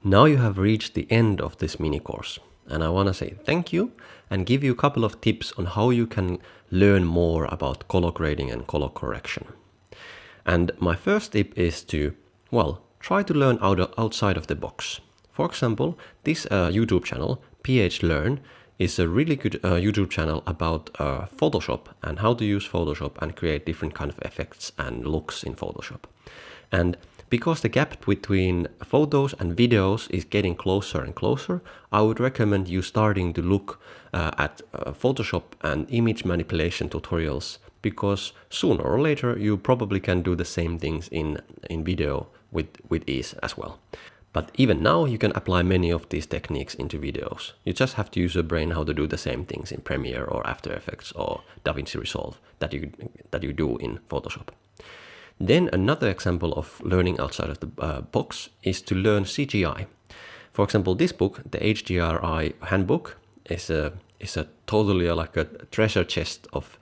Now you have reached the end of this mini course, and I want to say thank you and give you a couple of tips on how you can learn more about color grading and color correction. And my first tip is to, well, try to learn outside of the box. For example, this YouTube channel, PH Learn, is a really good YouTube channel about Photoshop and how to use Photoshop and create different kind of effects and looks in Photoshop. And because the gap between photos and videos is getting closer and closer, I would recommend you starting to look at Photoshop and image manipulation tutorials, because sooner or later you probably can do the same things in video with ease as well. But even now you can apply many of these techniques into videos. You just have to use your brain how to do the same things in Premiere or After Effects or DaVinci Resolve that you do in Photoshop. Then another example of learning outside of the box is to learn CGI. For example, this book, the HDRI Handbook, is a totally like a treasure chest of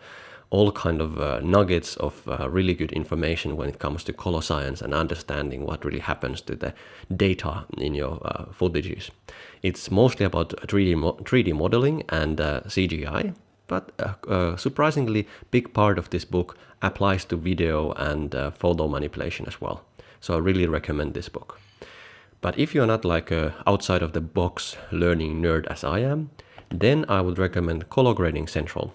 all kind of nuggets of really good information when it comes to color science and understanding what really happens to the data in your footages. It's mostly about 3D modeling and CGI, but a surprisingly big part of this book applies to video and photo manipulation as well. So I really recommend this book. But if you're not like a outside of the box learning nerd as I am, then I would recommend Color Grading Central.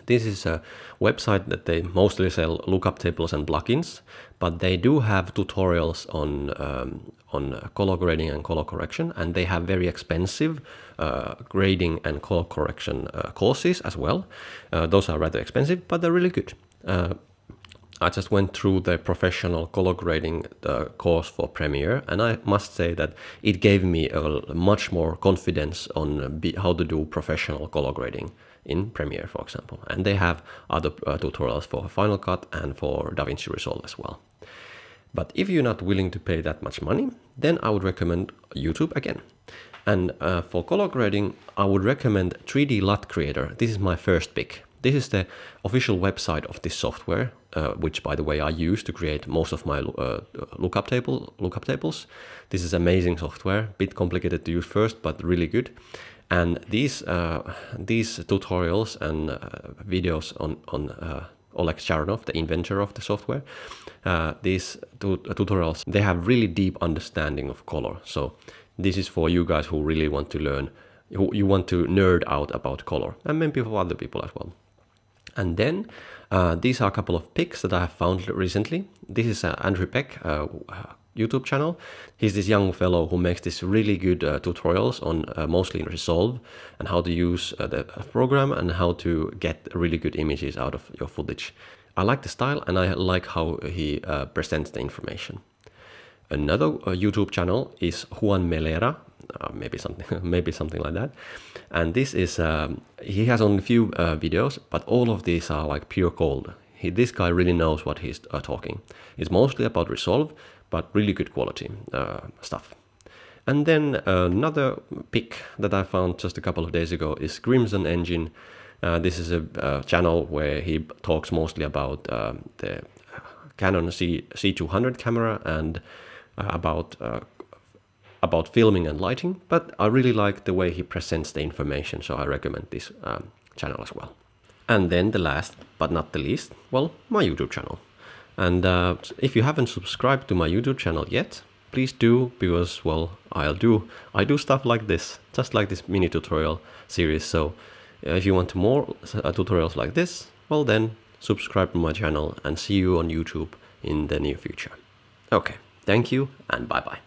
This is a website that they mostly sell lookup tables and plugins, but they do have tutorials on color grading and color correction, and they have very expensive grading and color correction courses as well. Those are rather expensive, but they're really good. I just went through the professional color grading course for Premiere, and I must say that it gave me a much more confidence on how to do professional color grading in Premiere, for example. And they have other tutorials for Final Cut and for DaVinci Resolve as well. But if you're not willing to pay that much money, then I would recommend YouTube again. And for color grading, I would recommend 3D LUT Creator. This is my first pick. This is the official website of this software, which, by the way, I use to create most of my lookup tables. This is amazing software, bit complicated to use first, but really good. And these tutorials and videos on Oleg Sharonov, the inventor of the software, these tutorials, they have really deep understanding of color. So this is for you guys who really want to learn, you want to nerd out about color, and maybe for other people as well. And then these are a couple of picks that I have found recently. This is Andrew Peck YouTube channel. He's this young fellow who makes this really good tutorials on mostly in Resolve and how to use the program and how to get really good images out of your footage. I like the style and I like how he presents the information. Another YouTube channel is Juan Melera, maybe something like that. And this is he has only a few videos, but all of these are like pure gold. This guy really knows what he's talking. It's mostly about Resolve, but really good quality stuff. And then another pick that I found just a couple of days ago is Crimson Engine. This is a channel where he talks mostly about the Canon C200 camera and about filming and lighting, but I really like the way he presents the information, so I recommend this channel as well. And then the last but not the least, well, my YouTube channel. And if you haven't subscribed to my YouTube channel yet, please do, because, well, I do stuff like this, just like this mini tutorial series. So if you want more tutorials like this, well then subscribe to my channel and see you on YouTube in the near future. Okay, thank you and bye bye.